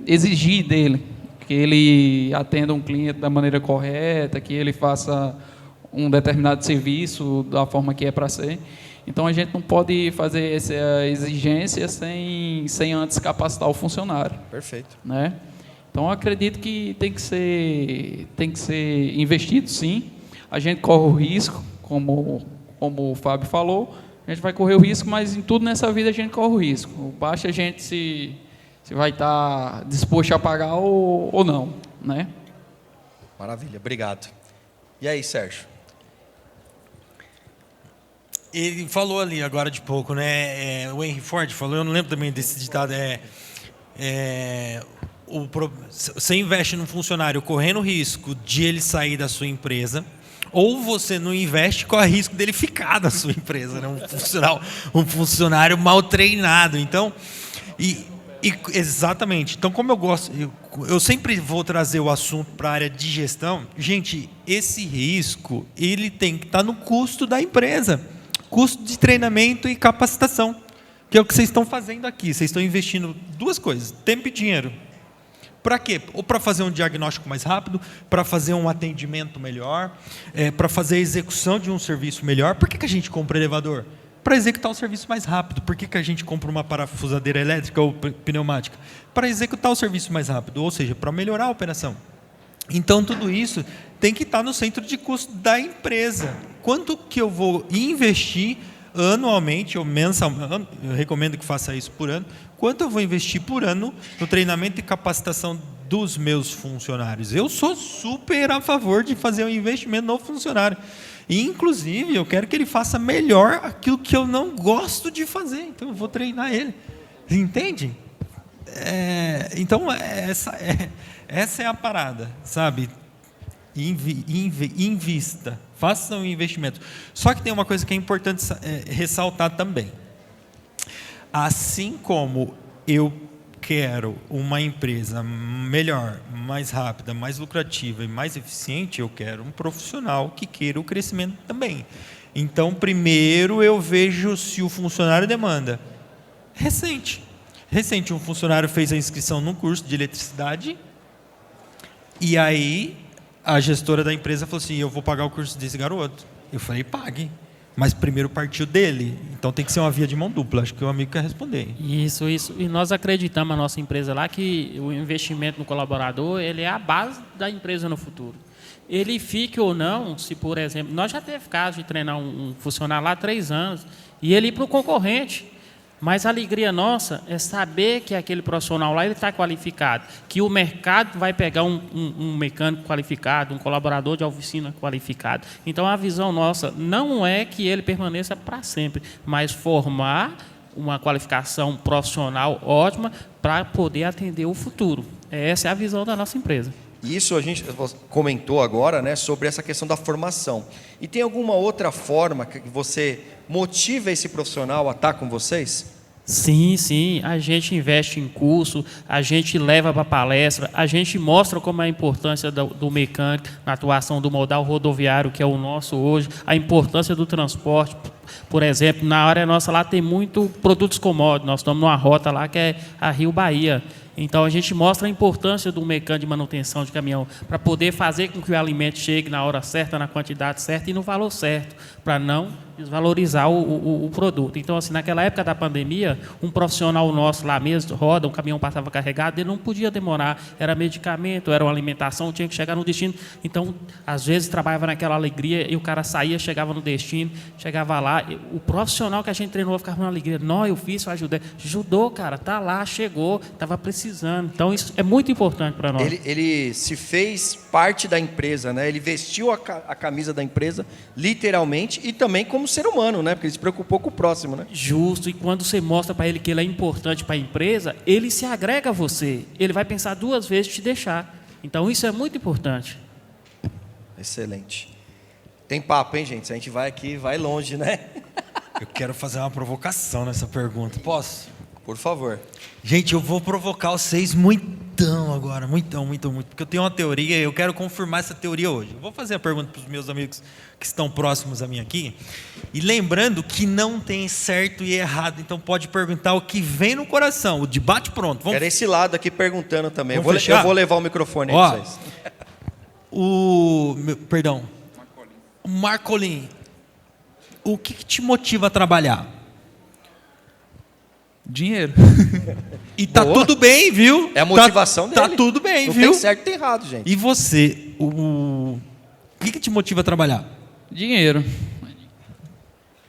exigir dele que ele atenda um cliente da maneira correta, que ele faça um determinado serviço da forma que é para ser. Então, a gente não pode fazer essa exigência sem antes capacitar o funcionário.
Perfeito.
Né? Então, eu acredito que tem que ser investido, sim. A gente corre o risco, como o Fábio falou, a gente vai correr o risco, mas em tudo nessa vida a gente corre o risco. Basta a gente se vai estar disposto a pagar ou não. Né?
Maravilha, obrigado. E aí, Sérgio?
Ele falou ali agora de pouco, né? O Henry Ford falou, eu não lembro também desse ditado, você investe num funcionário correndo risco de ele sair da sua empresa, ou você não investe, corre risco dele ficar da sua empresa, né? Um funcionário mal treinado. Então, exatamente. Então, como eu gosto, eu sempre vou trazer o assunto para a área de gestão. Gente, esse risco ele tem que estar no custo da empresa. Custo de treinamento e capacitação, que é o que vocês estão fazendo aqui. Vocês estão investindo 2 coisas, tempo e dinheiro. Para quê? Ou para fazer um diagnóstico mais rápido, para fazer um atendimento melhor, para fazer a execução de um serviço melhor. Por que a gente compra elevador? Para executar o serviço mais rápido. Por que a gente compra uma parafusadeira elétrica ou pneumática? Para executar o serviço mais rápido, ou seja, para melhorar a operação. Então, tudo isso tem que estar no centro de custo da empresa. Quanto que eu vou investir anualmente ou mensalmente, eu recomendo que faça isso por ano, quanto eu vou investir por ano no treinamento e capacitação dos meus funcionários? Eu sou super a favor de fazer um investimento no funcionário. E, inclusive, eu quero que ele faça melhor aquilo que eu não gosto de fazer. Então, eu vou treinar ele. Entende? Então, essa é a parada, sabe? Invista, faça um investimento. Só que tem uma coisa que é importante ressaltar também. Assim como eu quero uma empresa melhor, mais rápida, mais lucrativa e mais eficiente, eu quero um profissional que queira o crescimento também. Então, primeiro eu vejo se o funcionário demanda. Recente, um funcionário fez a inscrição num curso de eletricidade e aí a gestora da empresa falou assim, eu vou pagar o curso desse garoto. Eu falei, pague. Mas primeiro partiu dele, então tem que ser uma via de mão dupla. Acho que o amigo quer responder.
Isso. E nós acreditamos na nossa empresa lá que o investimento no colaborador ele é a base da empresa no futuro. Ele fique ou não, se por exemplo, nós já teve caso de treinar um funcionário lá há 3 anos e ele ir para o concorrente. Mas a alegria nossa é saber que aquele profissional lá ele está qualificado, que o mercado vai pegar um mecânico qualificado, um colaborador de oficina qualificado. Então, a visão nossa não é que ele permaneça para sempre, mas formar uma qualificação profissional ótima para poder atender o futuro. Essa é a visão da nossa empresa.
Isso a gente comentou agora, né, sobre essa questão da formação. E tem alguma outra forma que você motiva esse profissional a estar com vocês?
Sim. A gente investe em curso, a gente leva para palestra, a gente mostra como é a importância do mecânico na atuação do modal rodoviário, que é o nosso hoje, a importância do transporte. Por exemplo, na área nossa lá tem muito produtos commodities. Nós estamos numa rota lá que é a Rio Bahia. Então, a gente mostra a importância do mecânico de manutenção de caminhão para poder fazer com que o alimento chegue na hora certa, na quantidade certa e no valor certo, para não desvalorizar o produto. Então, assim, naquela época da pandemia, um profissional nosso lá mesmo, roda, um caminhão passava carregado, ele não podia demorar, era medicamento, era uma alimentação, tinha que chegar no destino. Então, às vezes, trabalhava naquela alegria e o cara saía, chegava no destino, chegava lá, o profissional que a gente treinou ficava na alegria. Não, eu fiz, eu ajudei. Ajudou, cara, tá lá, chegou, estava precisando. Então, isso é muito importante para nós.
Ele se fez parte da empresa, né? Ele vestiu a camisa da empresa, literalmente, e também como ser humano, né? Porque ele se preocupou com o próximo, né?
Justo, e quando você mostra para ele que ele é importante para a empresa, ele se agrega a você. Ele vai pensar 2 vezes em te deixar. Então, isso é muito importante.
Excelente. Tem papo, hein, gente? Se a gente vai aqui, vai longe, né?
Eu quero fazer uma provocação nessa pergunta. Posso?
Por favor.
Gente, eu vou provocar vocês muitão agora, muitão, porque eu tenho uma teoria e eu quero confirmar essa teoria hoje. Eu vou fazer a pergunta para os meus amigos que estão próximos a mim aqui, e lembrando que não tem certo e errado, então pode perguntar o que vem no coração, o debate pronto.
Quero esse lado aqui perguntando também. Eu
Vamos
vou levar o microfone aí para vocês.
Perdão. O Marcolin, o que te motiva a trabalhar?
Dinheiro.
E tá tudo bem, viu?
É a motivação dele.
Tá tudo bem,
não
viu?
Não tem certo e tem errado, gente.
E você, o que te motiva a trabalhar?
Dinheiro.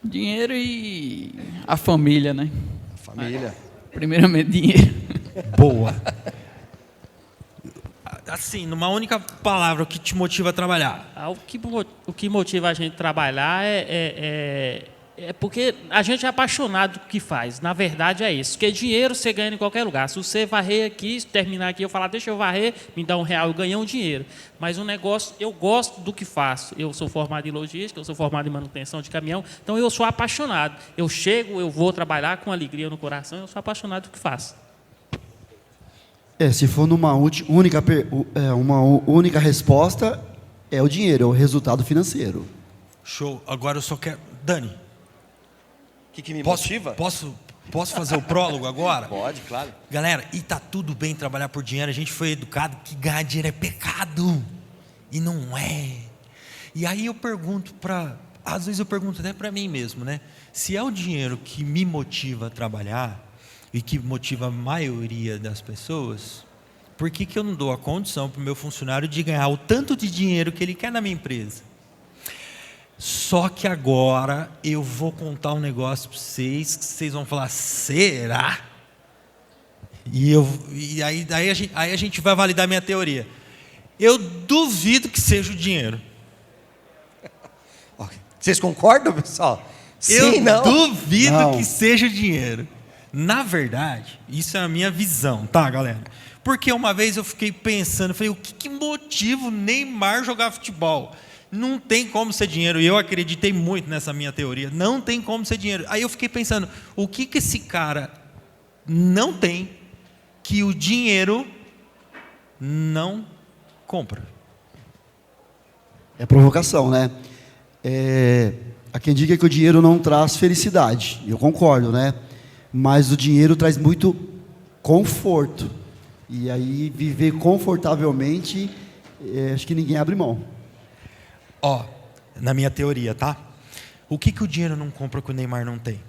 Dinheiro e a família, né?
Família.
Primeiramente, dinheiro.
Boa. Assim, numa única palavra, o que te motiva a trabalhar?
O que motiva a gente a trabalhar é porque a gente é apaixonado do que faz. Na verdade, é isso. Porque dinheiro você ganha em qualquer lugar. Se você varrer aqui, se terminar aqui, eu falar, deixa eu varrer, me dá R$1, eu ganhei um dinheiro. Mas o negócio, eu gosto do que faço. Eu sou formado em logística, eu sou formado em manutenção de caminhão, então eu sou apaixonado. Eu chego, eu vou trabalhar com alegria no coração, eu sou apaixonado do que faço.
Se for numa uma única resposta, é o dinheiro, é o resultado financeiro.
Show. Agora eu só quero... Dani.
O que me motiva?
Posso fazer o prólogo agora?
Pode, claro.
Galera, e tá tudo bem trabalhar por dinheiro. A gente foi educado que ganhar dinheiro é pecado. E não é. E aí eu pergunto às vezes eu pergunto até para mim mesmo, né? Se é o dinheiro que me motiva a trabalhar e que motiva a maioria das pessoas, por que eu não dou a condição para o meu funcionário de ganhar o tanto de dinheiro que ele quer na minha empresa? Só que agora eu vou contar um negócio para vocês, que vocês vão falar, será? E aí a gente vai validar minha teoria. Eu duvido que seja o dinheiro.
Vocês concordam, pessoal?
Eu
Sim, não?
duvido que seja o dinheiro. Na verdade, isso é a minha visão, tá, galera? Porque uma vez eu fiquei pensando, falei, o que motiva o Neymar jogar futebol? Não tem como ser dinheiro, e eu acreditei muito nessa minha teoria, não tem como ser dinheiro. Aí eu fiquei pensando, o que esse cara não tem que o dinheiro não compra?
É provocação, né? Há quem diga que o dinheiro não traz felicidade, eu concordo, né? Mas o dinheiro traz muito conforto, e aí viver confortavelmente, acho que ninguém abre mão.
Na minha teoria, tá? O que o dinheiro não compra que o Neymar não tem?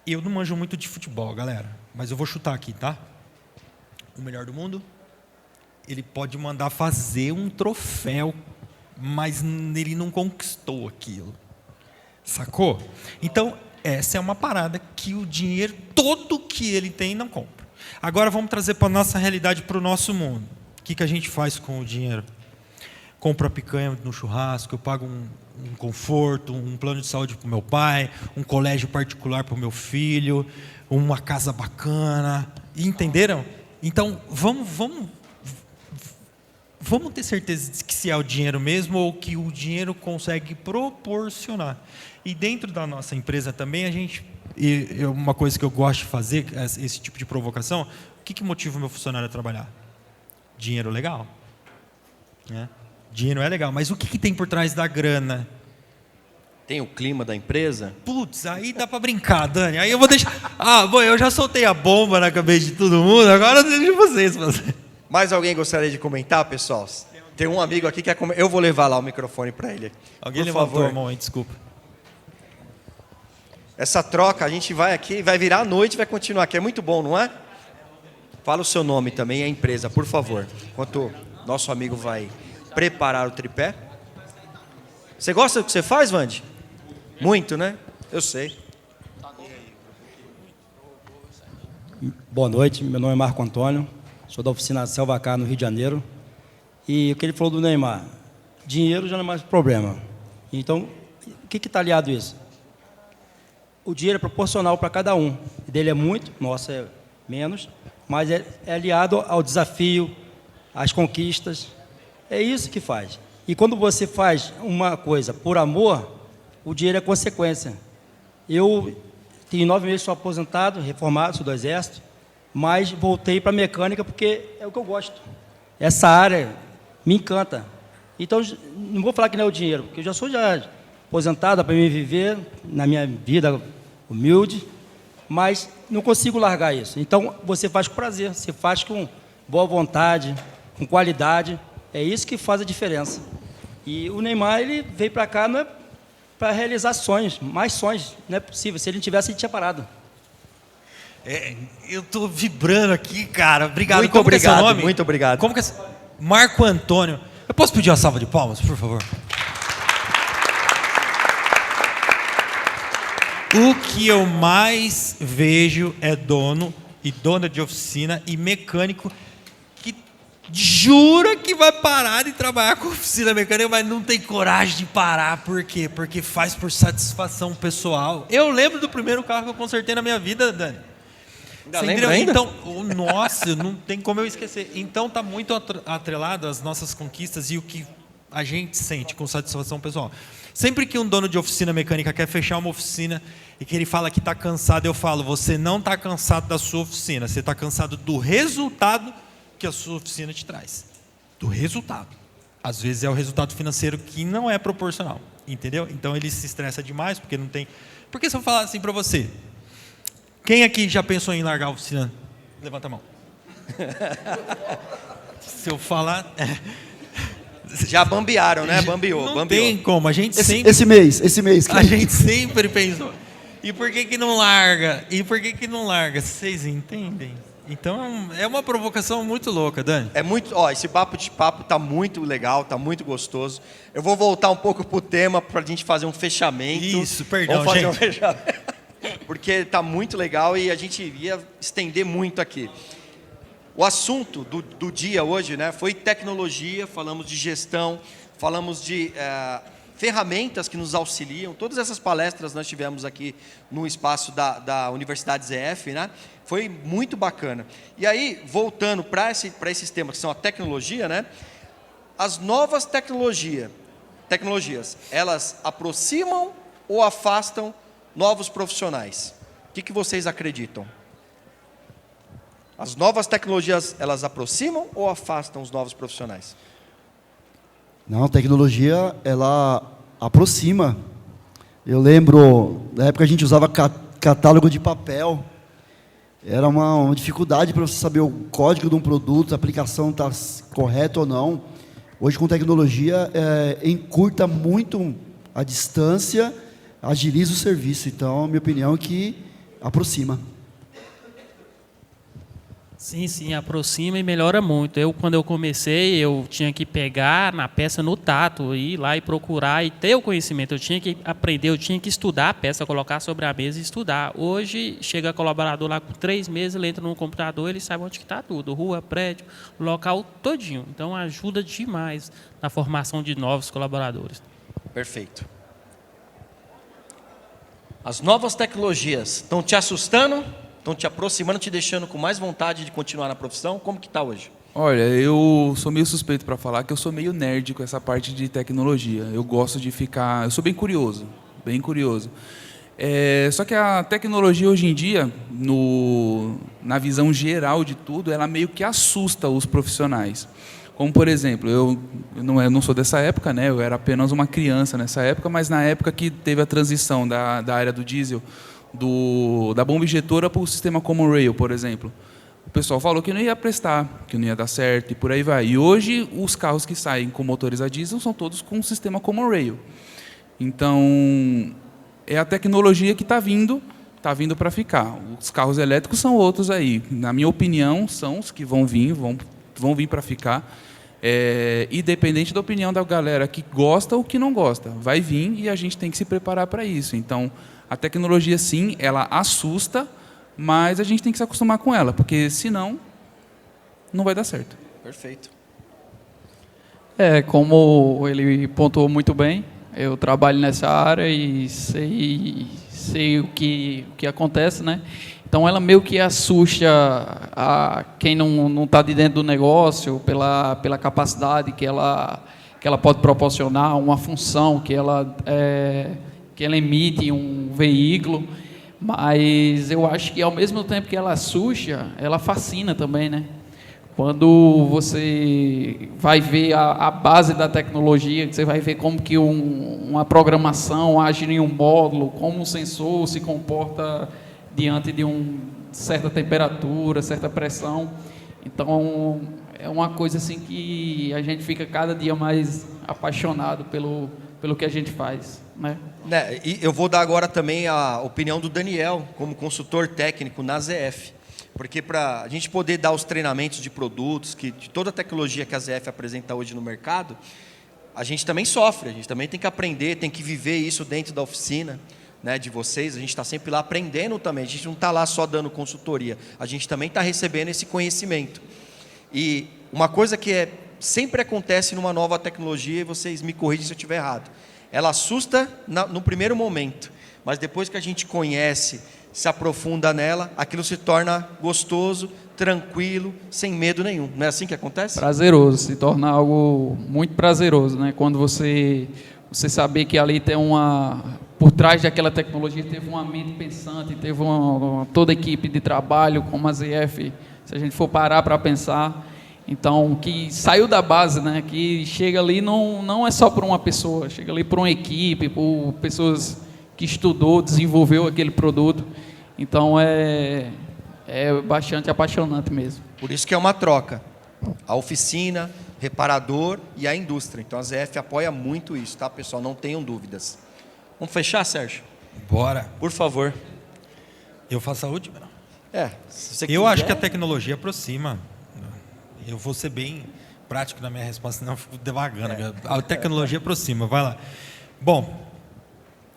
Eu não manjo muito de futebol, galera, mas eu vou chutar aqui, tá? O melhor do mundo, ele pode mandar fazer um troféu, mas ele não conquistou aquilo. Sacou? Então, essa é uma parada que o dinheiro, todo que ele tem, não compra. Agora vamos trazer para a nossa realidade, para o nosso mundo. O que a gente faz com o dinheiro? Compro a picanha no churrasco, eu pago um conforto, um plano de saúde para o meu pai, um colégio particular para o meu filho, uma casa bacana. Entenderam? Então, vamos ter certeza de que se é o dinheiro mesmo ou que o dinheiro consegue proporcionar. E dentro da nossa empresa também, uma coisa que eu gosto de fazer, esse tipo de provocação, o que motiva o meu funcionário a trabalhar? Dinheiro legal. Né? Dinheiro é legal, mas o que tem por trás da grana?
Tem o clima da empresa?
Putz, aí dá para brincar, Dani. Aí eu vou deixar... eu já soltei a bomba na cabeça de todo mundo, agora deixa vocês fazer.
Mais alguém gostaria de comentar, pessoal? Tem um amigo aqui que quer comentar. Eu vou levar lá o microfone para ele.
Alguém levantou a mão aí, desculpa.
Essa troca, a gente vai aqui, vai virar a noite e vai continuar aqui. É muito bom, não é? Fala o seu nome também e a empresa, por favor. Enquanto nosso amigo vai preparar o tripé. Você gosta do que você faz, Vande? Muito, né? Eu sei.
Boa noite, meu nome é Marco Antônio, sou da oficina Selvacar, no Rio de Janeiro. E o que ele falou do Neymar, dinheiro já não é mais problema. Então, o que está aliado a isso? O dinheiro é proporcional para cada um. Dele é muito, nosso é menos, mas é aliado ao desafio, às conquistas. É isso que faz. E quando você faz uma coisa por amor, o dinheiro é consequência. Eu tenho 9 meses, sou aposentado, reformado, sou do Exército, mas voltei para a mecânica porque é o que eu gosto. Essa área me encanta. Então, não vou falar que não é o dinheiro, porque eu já sou aposentado para me viver na minha vida humilde, mas não consigo largar isso. Então, você faz com prazer, você faz com boa vontade, com qualidade. É isso que faz a diferença. E o Neymar, ele veio para cá não é para realizar sonhos, mais sonhos. Não é possível. Se ele não tivesse, ele tinha parado.
Eu estou vibrando aqui, cara. Obrigado.
Muito
Como
obrigado,
que é seu nome?
muito obrigado.
Como que é... Marco Antônio. Eu posso pedir uma salva de palmas, por favor? O que eu mais vejo é dono e dona de oficina e mecânico que jura que vai parar de trabalhar com oficina mecânica, mas não tem coragem de parar. Por quê? Porque faz por satisfação pessoal. Eu lembro do primeiro carro que eu consertei na minha vida, Dani.
Você lembra ainda?
Então, nossa, não tem como eu esquecer. Então, está muito atrelado às nossas conquistas e o que a gente sente com satisfação pessoal. Sempre que um dono de oficina mecânica quer fechar uma oficina e que ele fala que está cansado, eu falo, você não está cansado da sua oficina, você está cansado do resultado que a sua oficina te traz. Do resultado. Às vezes é o resultado financeiro que não é proporcional, entendeu? Então ele se estressa demais porque não tem... Porque se eu falar assim para você, quem aqui já pensou em largar a oficina? Levanta a mão. Se eu falar...
Já bambearam, né? Bambeou.
Não tem como, a gente
sempre... Esse mês.
A gente sempre pensou. E por que não larga? Vocês entendem? Então, é uma provocação muito louca, Dani.
É muito... esse papo tá muito legal, tá muito gostoso. Eu vou voltar um pouco pro tema para a gente fazer um fechamento.
Isso, perdão,
Vamos fazer
gente.
um fechamento. Porque tá muito legal e a gente ia estender muito aqui. O assunto do dia hoje, né, foi tecnologia, falamos de gestão, falamos de ferramentas que nos auxiliam. Todas essas palestras nós tivemos aqui no espaço da Universidade ZF, né? Foi muito bacana. E aí, voltando para esses temas que são a tecnologia, né? As novas tecnologias, elas aproximam ou afastam novos profissionais? O que vocês acreditam? As novas tecnologias, elas aproximam ou afastam os novos profissionais?
Não, a tecnologia, ela aproxima. Eu lembro, na época a gente usava catálogo de papel. Era uma dificuldade para você saber o código de um produto, a aplicação está correta ou não. Hoje, com tecnologia, encurta muito A distância agiliza o serviço. Então, a minha opinião é que aproxima.
Sim, aproxima e melhora muito. Quando eu comecei, eu tinha que pegar na peça no tato, ir lá e procurar e ter o conhecimento. Eu tinha que aprender, eu tinha que estudar a peça, colocar sobre a mesa e estudar. Hoje, chega colaborador lá com 3 meses, ele entra no computador, ele sabe onde está tudo, rua, prédio, local todinho. Então, ajuda demais na formação de novos colaboradores.
Perfeito. As novas tecnologias estão te assustando? Estão te aproximando, te deixando com mais vontade de continuar na profissão? Como que está hoje?
Olha, eu sou meio suspeito para falar que eu sou meio nerd com essa parte de tecnologia. Eu gosto de ficar... Eu sou bem curioso, bem curioso. Só que a tecnologia hoje em dia, na visão geral de tudo, ela meio que assusta os profissionais. Como, por exemplo, eu não sou dessa época, né? Eu era apenas uma criança nessa época, mas na época que teve a transição da área do diesel, da bomba injetora para o sistema Common Rail, por exemplo. O pessoal falou que não ia prestar, que não ia dar certo e por aí vai. E hoje os carros que saem com motores a diesel são todos com o sistema Common Rail. Então, é a tecnologia que está vindo para ficar. Os carros elétricos são outros aí. Na minha opinião, são os que vão vir para ficar. Independente da opinião da galera que gosta ou que não gosta. Vai vir e a gente tem que se preparar para isso. Então, a tecnologia, sim, ela assusta, mas a gente tem que se acostumar com ela, porque senão não vai dar certo.
Perfeito.
Como ele pontuou muito bem, eu trabalho nessa área e sei o que acontece, né? Então, ela meio que assusta a quem não está de dentro do negócio pela capacidade que ela pode proporcionar, uma função que ela emite um veículo, mas eu acho que ao mesmo tempo que ela assusta, ela fascina também, né? Quando você vai ver a base da tecnologia, você vai ver como que uma programação age em um módulo, como um sensor se comporta diante de certa temperatura, certa pressão. Então, é uma coisa assim que a gente fica cada dia mais apaixonado pelo que a gente faz, né?
E eu vou dar agora também a opinião do Daniel, como consultor técnico na ZF, porque para a gente poder dar os treinamentos de produtos, de toda a tecnologia que a ZF apresenta hoje no mercado, a gente também sofre, a gente também tem que aprender, tem que viver isso dentro da oficina, né, de vocês. A gente está sempre lá aprendendo também, a gente não está lá só dando consultoria, a gente também está recebendo esse conhecimento. E uma coisa que sempre acontece numa nova tecnologia, e vocês me corrigem se eu estiver errado, ela assusta no primeiro momento, mas depois que a gente conhece, se aprofunda nela, aquilo se torna gostoso, tranquilo, sem medo nenhum. Não é assim que acontece?
Prazeroso, se torna algo muito prazeroso, né? Quando você saber que ali tem por trás daquela tecnologia teve uma mente pensante, teve toda a equipe de trabalho, como a ZF, se a gente for parar para pensar. Então, que saiu da base, né? Que chega ali não é só por uma pessoa, chega ali por uma equipe, por pessoas que estudou, desenvolveu aquele produto. Então, é bastante apaixonante mesmo.
Por isso que é uma troca. A oficina, reparador e a indústria. Então, a ZF apoia muito isso, tá, pessoal? Não tenham dúvidas. Vamos fechar, Sérgio?
Bora.
Por favor.
Eu faço a última?
Se você
Eu
quiser.
acho que a tecnologia aproxima. Eu vou ser bem prático na minha resposta, senão eu fico devagando. A tecnologia aproxima, vai lá. Bom,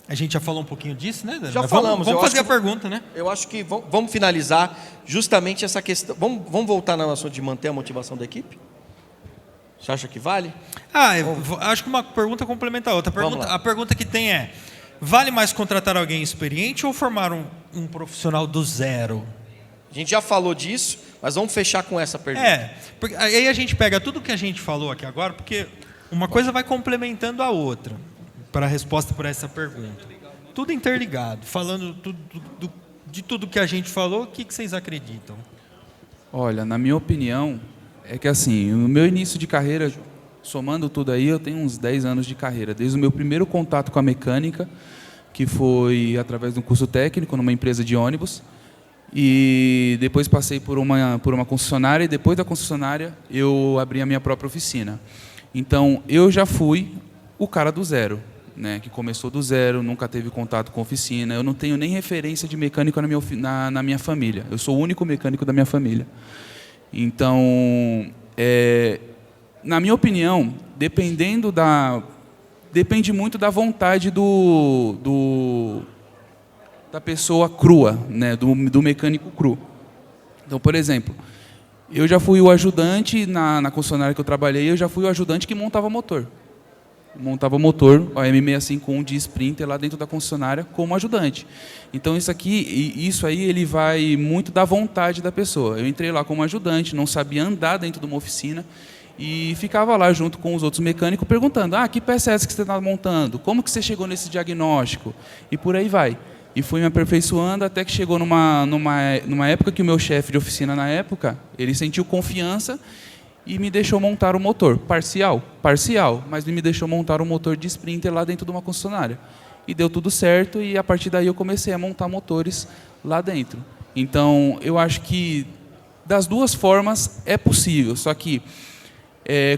a gente já falou um pouquinho disso, né, Daniel?
Já falamos.
Vamos fazer a pergunta, né?
Eu acho que vamos finalizar justamente essa questão. Vamos voltar na nossa de manter a motivação da equipe? Você acha que vale?
Acho que uma pergunta complementa a outra.
Vamos lá.
A pergunta que tem é: vale mais contratar alguém experiente ou formar um profissional do zero?
A gente já falou disso, mas vamos fechar com essa pergunta.
Porque aí a gente pega tudo que a gente falou aqui agora, porque uma coisa vai complementando a outra, para a resposta para essa pergunta. Tudo interligado. Falando de tudo que a gente falou, o que vocês acreditam?
Olha, na minha opinião, é que assim, no meu início de carreira, somando tudo aí, eu tenho uns 10 anos de carreira. Desde o meu primeiro contato com a mecânica, que foi através de um curso técnico numa empresa de ônibus, e depois passei por uma concessionária, e depois da concessionária eu abri a minha própria oficina. Então, eu já fui o cara do zero. né, que começou do zero, nunca teve contato com oficina. Eu não tenho nem referência de mecânico na minha família. Eu sou o único mecânico da minha família. Então, na minha opinião, depende muito da vontade da pessoa crua, né, do mecânico cru. Então, por exemplo, eu já fui o ajudante, na concessionária que eu trabalhei, eu já fui o ajudante que montava motor. Montava motor, o M651 de Sprinter lá dentro da concessionária como ajudante. Então isso aí ele vai muito da vontade da pessoa. Eu entrei lá como ajudante, não sabia andar dentro de uma oficina e ficava lá junto com os outros mecânicos perguntando: que peça é essa que você está montando? Como que você chegou nesse diagnóstico? E por aí vai. E fui me aperfeiçoando até que chegou numa época que o meu chefe de oficina na época, ele sentiu confiança e me deixou montar o motor, parcial, mas me deixou montar um motor de Sprinter lá dentro de uma concessionária. E deu tudo certo, e a partir daí eu comecei a montar motores lá dentro. Então, eu acho que das duas formas é possível, só que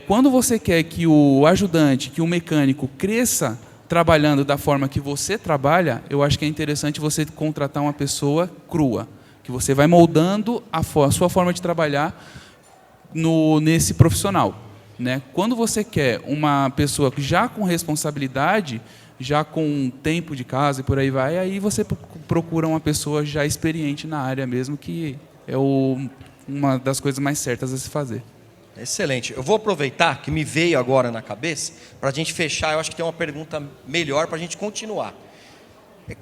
quando você quer que o ajudante, que o mecânico cresça trabalhando da forma que você trabalha, eu acho que é interessante você contratar uma pessoa crua, que você vai moldando a sua forma de trabalhar nesse profissional, né? Quando você quer uma pessoa já com responsabilidade, já com tempo de casa e por aí vai, aí você procura uma pessoa já experiente na área mesmo, que é uma das coisas mais certas a se fazer.
Excelente. Eu vou aproveitar que me veio agora na cabeça, para a gente fechar, eu acho que tem uma pergunta melhor para a gente continuar.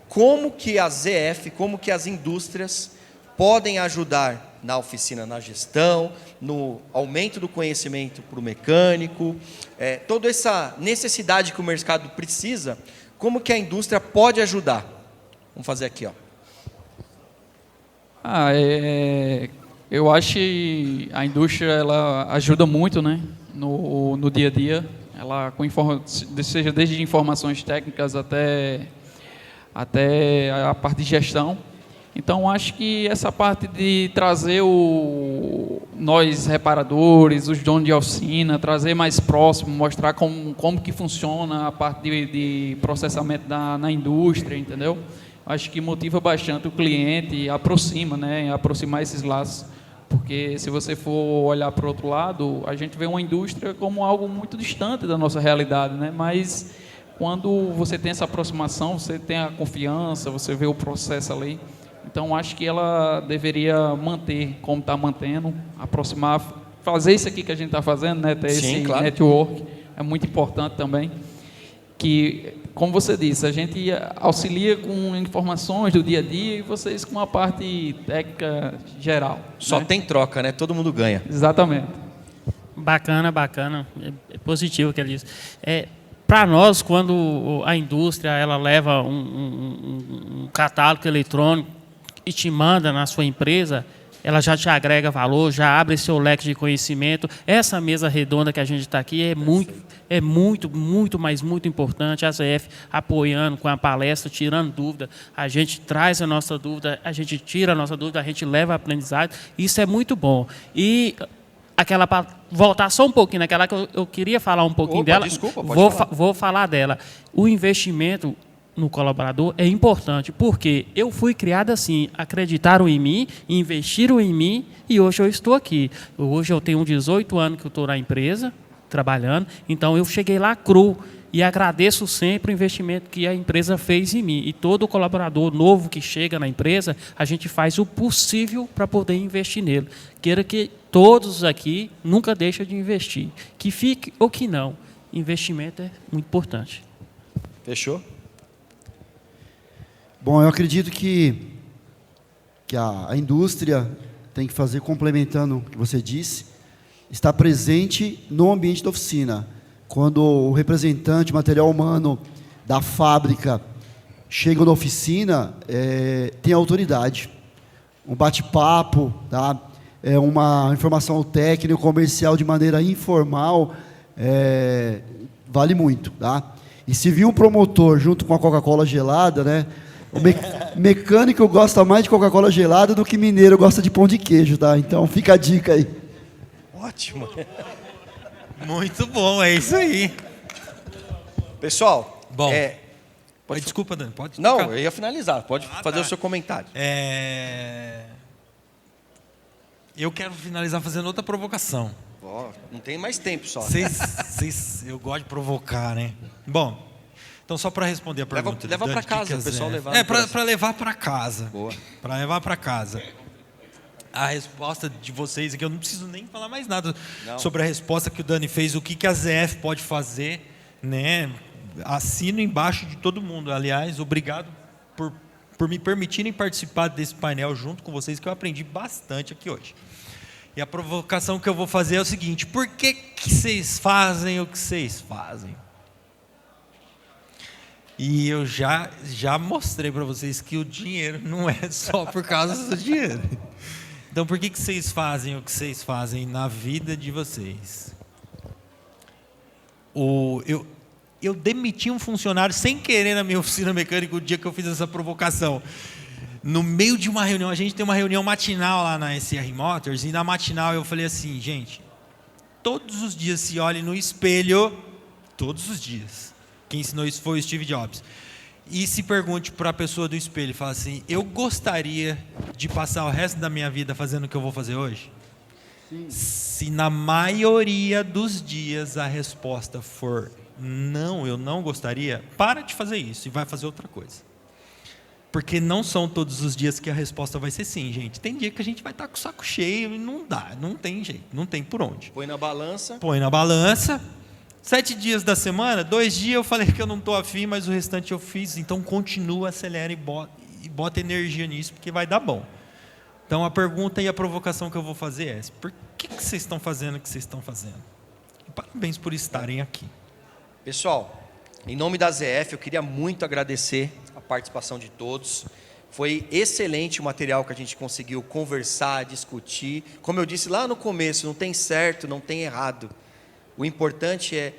Como que a ZF, como que as indústrias podem ajudar na oficina, na gestão, no aumento do conhecimento para o mecânico, toda essa necessidade que o mercado precisa, como que a indústria pode ajudar? Vamos fazer aqui, ó.
Eu acho que a indústria ela ajuda muito, né, no dia a dia. Ela seja desde informações técnicas até a parte de gestão. Então, acho que essa parte de trazer nós reparadores, os donos de oficina, trazer mais próximo, mostrar como que funciona a parte de processamento na indústria, entendeu? Acho que motiva bastante o cliente e aproxima, né? Aproximar esses laços. Porque se você for olhar para o outro lado, a gente vê uma indústria como algo muito distante da nossa realidade, né? Mas quando você tem essa aproximação, você tem a confiança, você vê o processo ali. Então, acho que ela deveria manter como está mantendo, aproximar, fazer isso aqui que a gente está fazendo, né? Ter esse
claro.
network, é muito importante também. Que, como você disse, a gente auxilia com informações do dia a dia e vocês com a parte técnica geral.
Só
né?
tem troca, né? Todo mundo ganha.
Exatamente.
Bacana. É positivo o que ele disse. Para nós, quando a indústria ela leva um catálogo eletrônico e te manda na sua empresa, ela já te agrega valor, já abre seu leque de conhecimento. Essa mesa redonda que a gente está aqui é muito importante. A ZF apoiando com a palestra, tirando dúvida. A gente traz a nossa dúvida, a gente tira a nossa dúvida, a gente leva a aprendizado. Isso é muito bom. E para voltar só um pouquinho naquela que eu queria falar um pouquinho dela.
Desculpa, pode falar.
Vou falar dela. O investimento no colaborador é importante, porque eu fui criado assim, acreditaram em mim, investiram em mim e hoje eu estou aqui. Hoje eu tenho 18 anos que eu estou na empresa, trabalhando, então eu cheguei lá cru e agradeço sempre o investimento que a empresa fez em mim. E todo colaborador novo que chega na empresa, a gente faz o possível para poder investir nele. Queira que todos aqui nunca deixem de investir, que fique ou que não. Investimento é muito importante.
Fechou?
Bom, eu acredito que a indústria tem que fazer, complementando o que você disse, estar presente no ambiente da oficina. Quando o representante, material humano da fábrica chega na oficina, tem autoridade. Um bate-papo, tá? Uma informação técnica, comercial de maneira informal, vale muito. Tá? E se vir um promotor junto com a Coca-Cola gelada, né? O mecânico gosta mais de Coca-Cola gelada do que mineiro gosta de pão de queijo, tá? Então fica a dica aí.
Ótimo. Muito bom, é isso aí.
Pessoal,
Bom,
pode...
desculpa, Dani, pode
Não,
tocar.
eu ia finalizar. Pode fazer o seu comentário.
Eu quero finalizar fazendo outra provocação.
Não tem mais tempo só.
Eu gosto de provocar, né? Bom, então só para responder a pergunta.
Leva para casa, o pessoal levar.
Para levar para casa.
Boa.
Para levar para casa. A resposta de vocês aqui, eu não preciso nem falar mais nada sobre a resposta que o Dani fez, o que a ZF pode fazer, né? Assino embaixo de todo mundo. Aliás, obrigado por me permitirem participar desse painel junto com vocês, que eu aprendi bastante aqui hoje. E a provocação que eu vou fazer é o seguinte: por que vocês fazem o que vocês fazem? E eu já mostrei para vocês que o dinheiro não é só por causa do dinheiro. Então, por que vocês fazem o que vocês fazem na vida de vocês? Eu demiti um funcionário sem querer na minha oficina mecânica o dia que eu fiz essa provocação. No meio de uma reunião, a gente tem uma reunião matinal lá na SR Motors, e na matinal eu falei assim: gente, todos os dias se olhe no espelho, todos os dias. Quem ensinou isso foi o Steve Jobs. E se pergunte para a pessoa do espelho, fala assim: eu gostaria de passar o resto da minha vida fazendo o que eu vou fazer hoje? Sim. Se na maioria dos dias a resposta for não, eu não gostaria, para de fazer isso e vai fazer outra coisa. Porque não são todos os dias que a resposta vai ser sim, gente. Tem dia que a gente vai estar com o saco cheio e não dá, não tem jeito, não tem por onde.
Põe na balança.
7 dias da semana, 2 dias eu falei que eu não estou afim, mas o restante eu fiz. Então continua, acelera e bota energia nisso, porque vai dar bom. Então a pergunta e a provocação que eu vou fazer é: por que vocês estão fazendo o que vocês estão fazendo? E parabéns por estarem aqui.
Pessoal, em nome da ZF, eu queria muito agradecer a participação de todos. Foi excelente o material que a gente conseguiu conversar, discutir. Como eu disse lá no começo, não tem certo, não tem errado. O importante é,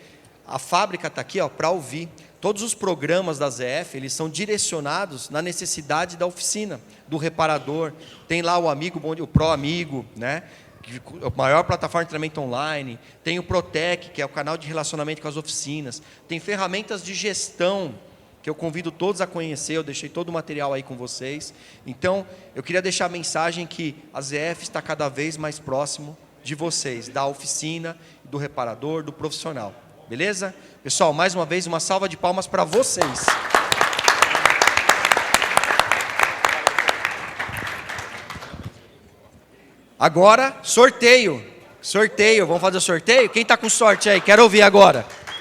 a fábrica está aqui para ouvir. Todos os programas da ZF, eles são direcionados na necessidade da oficina, do reparador. Tem lá o Amigo, o Pro Amigo, né? A maior plataforma de treinamento online. Tem o Protec, que é o canal de relacionamento com as oficinas. Tem ferramentas de gestão, que eu convido todos a conhecer. Eu deixei todo o material aí com vocês. Então, eu queria deixar a mensagem que a ZF está cada vez mais próximo de vocês, da oficina, do reparador, do profissional. Beleza? Pessoal, mais uma vez, uma salva de palmas para vocês. Agora, sorteio. Vamos fazer o sorteio? Quem está com sorte aí? Quero ouvir agora.